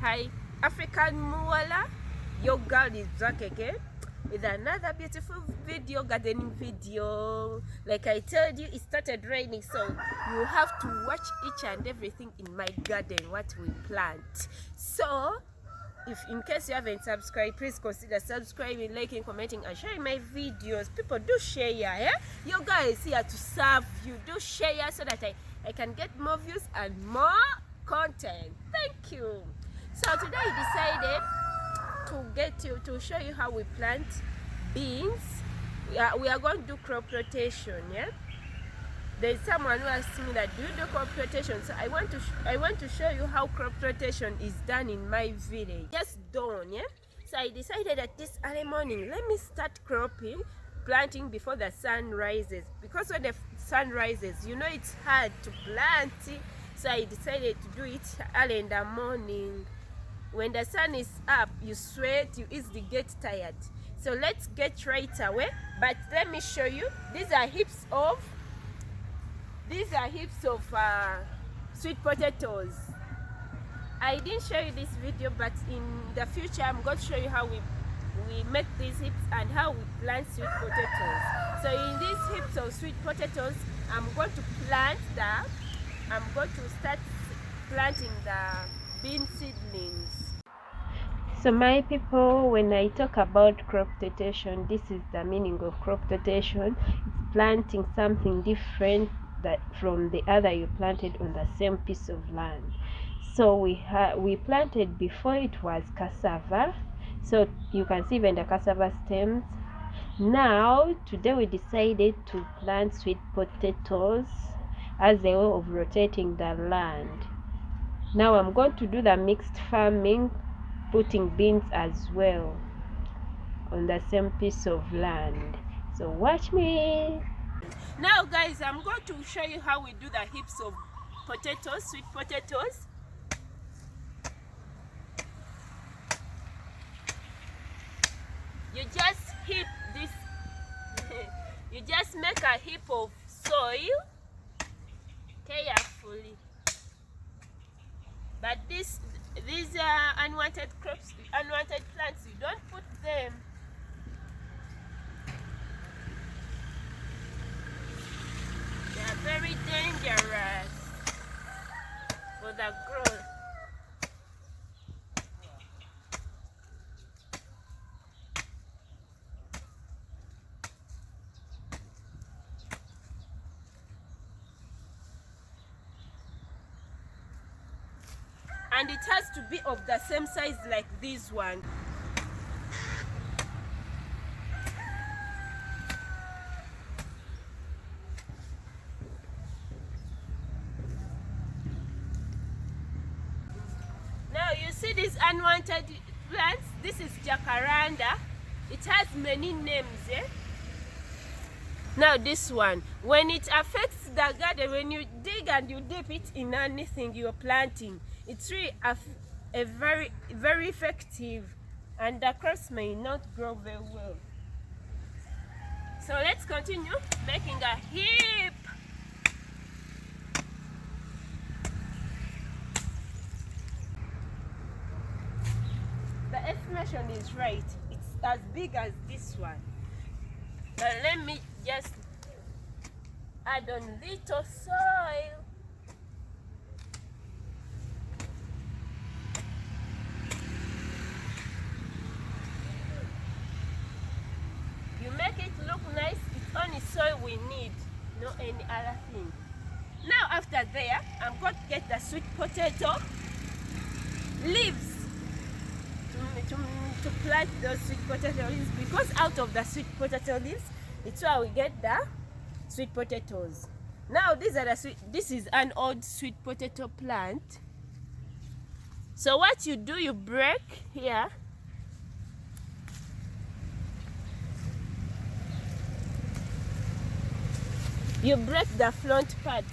Hi African Muala, your girl is back again with another beautiful video, gardening video. Like I told you, it started raining, so you have to watch each and everything in my garden, what we plant. So if in case you haven't subscribed, please consider subscribing, liking, commenting and sharing my videos. People, do share, yeah? Your guy is here to serve you. Do share so that I can get more views and more content. Thank you. So today I decided to show you how we plant beans. We are going to do crop rotation, yeah? There's someone who asked me that, do you do crop rotation? So I want to show you how crop rotation is done in my village. Just dawn, yeah? So I decided that this early morning, let me start planting before the sun rises. Because when the sun rises, you know it's hard to plant. So I decided to do it early in the morning. When the sun is up, you sweat, you easily get tired. So let's get right away. But let me show you. These are heaps of sweet potatoes. I didn't show you this video, but in the future I'm going to show you how we make these heaps and how we plant sweet potatoes. So in these heaps of sweet potatoes, I'm going to start planting the bean seedlings. So my people, when I talk about crop rotation, this is the meaning of crop rotation. It's planting something different from the other you planted on the same piece of land. So we planted before, it was cassava. So you can see even the cassava stems. Now today we decided to plant sweet potatoes as a way of rotating the land. Now I'm going to do the mixed farming, putting beans as well on the same piece of land. So watch me. Now guys, I'm going to show you how we do the heaps of potatoes, sweet potatoes. You just heap this you just make a heap of soil carefully. But these unwanted crops, unwanted plants, you don't put them. They are very dangerous for the growth. And it has to be of the same size like this one. Now you see these unwanted plants. This is jacaranda. It has many names, eh? Now this one, when it affects the garden, when you dig and you dip it in anything you're planting, it's really a very, very effective, and the crops may not grow very well. So let's continue making a heap. The estimation is right. It's as big as this one. But let me just add on little soil. You make it look nice. It's only soil we need, no any other thing. Now after there, I'm going to get the sweet potato leaves to plant those sweet potato leaves, because out of the sweet potato leaves, it's where we get the sweet potatoes. Now this is an old sweet potato plant. So what you do, you break here. You break the front parts.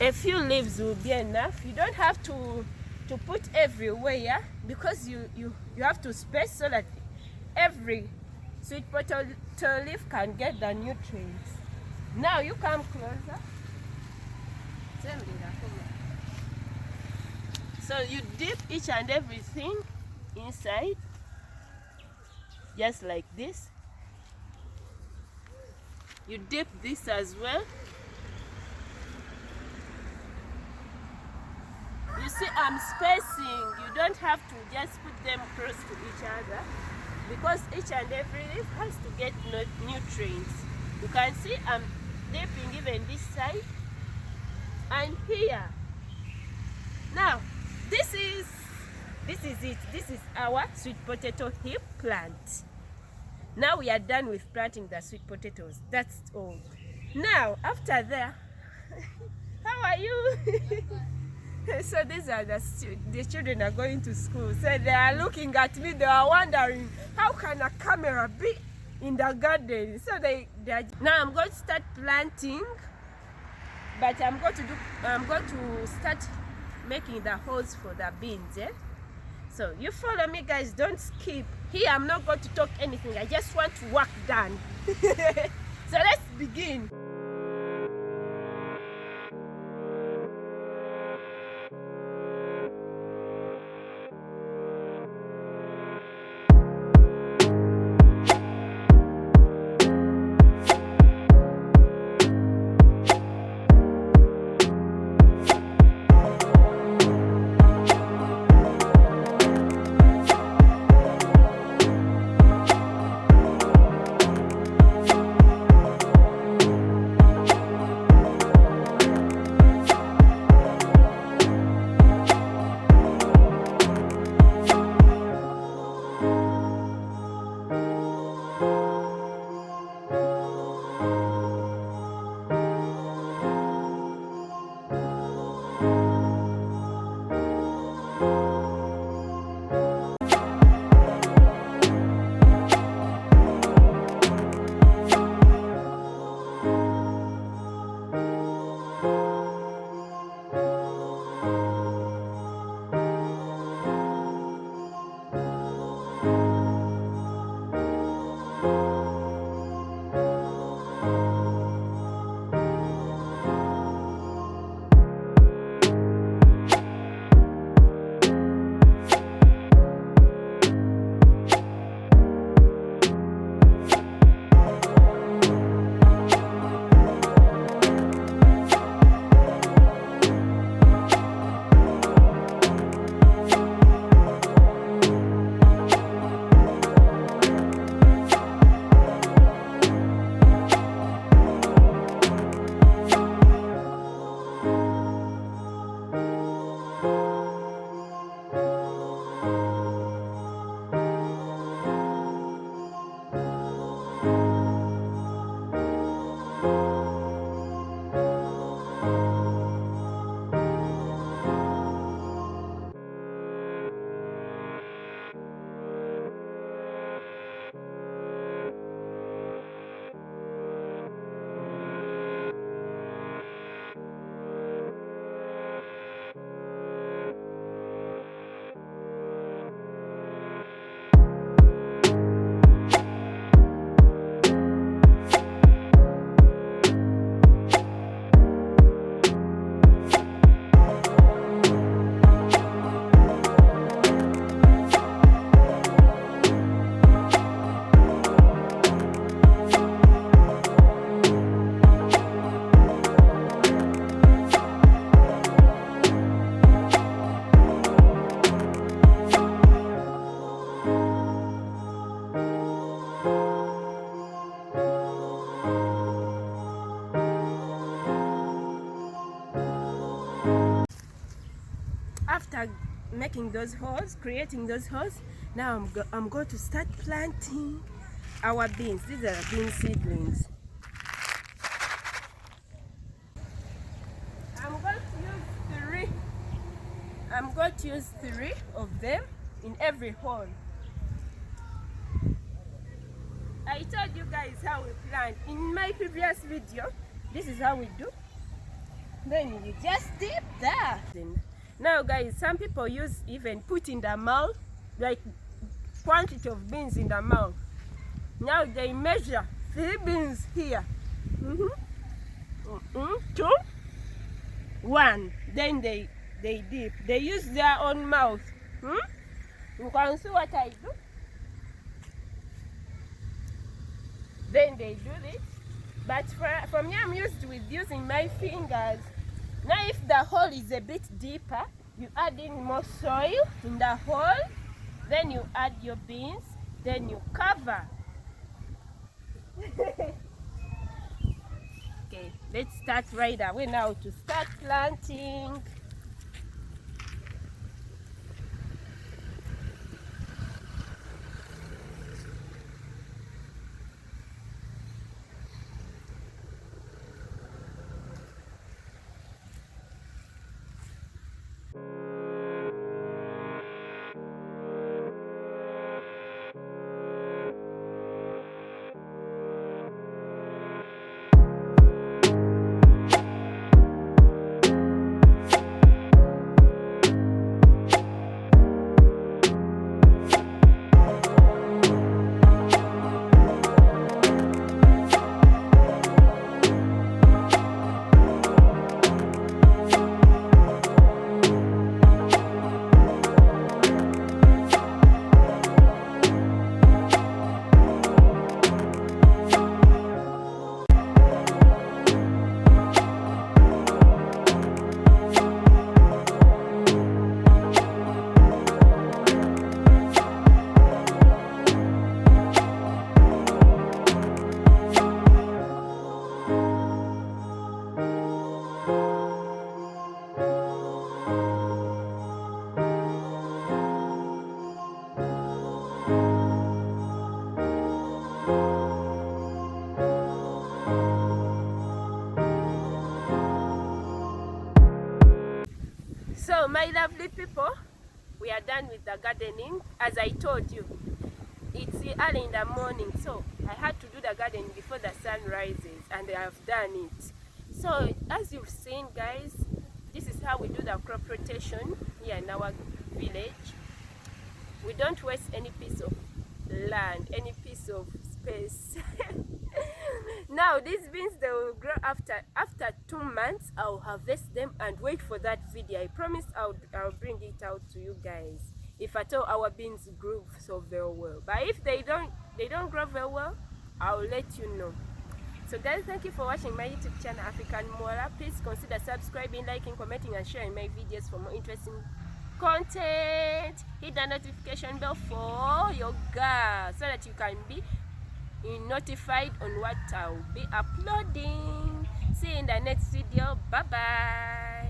A few leaves will be enough. You don't have to put everywhere, because you have to space so that every sweet potato leaf can get the nutrients. Now you come closer. So you dip each and everything inside, just like this. You dip this as well. You see, I'm spacing. You don't have to just put them close to each other, because each and every leaf has to get nutrients. You can see I'm dipping even this side and here. Now this is it. This is our sweet potato hip plant. Now we are done with planting the sweet potatoes. That's all. Now after that, how are you? So these are the children are going to school. So they are looking at me. They are wondering, how can a camera be in the garden? So they are, now I'm going to start planting, but I'm going to start making the holes for the beans. So you follow me, guys. Don't skip. Here I'm not going to talk anything. I just want work done. So let's begin. After making those holes, creating those holes, now I'm going to start planting our beans. These are bean seedlings. I'm going to use three of them in every hole. I told you guys how we plant in my previous video. This is how we do. Then you just dip there. Now guys, some people even put in the mold, like quantity of beans in the mold. Now they measure 3 beans here. 2, 1. Then they dip. They use their own mouth. You can see what I do. Then they do this. But for me, I'm used with using my fingers. Now if the hole is a bit deeper, you add in more soil in the hole. Then you add your beans. Then you cover. Okay, let's start right away now to start planting. So my lovely people, we are done with the gardening. As I told you, it's early in the morning, so I had to do the gardening before the sun rises, and I have done it. So as you've seen, guys, this is how we do the crop rotation here in our village. We don't waste any piece of land, any piece of space. Now these beans, they will grow after 2 months. I'll harvest them and wait for that video. I promise I'll bring it out to you guys, if at all our beans grow so very well. But if they don't grow very well, I'll let you know. So guys, thank you for watching my YouTube channel African Mola. Please consider subscribing, liking, commenting and sharing my videos for more interesting content. Hit the notification bell for your girl so that you can be notified on what I'll be uploading. See you in the next video. Bye bye.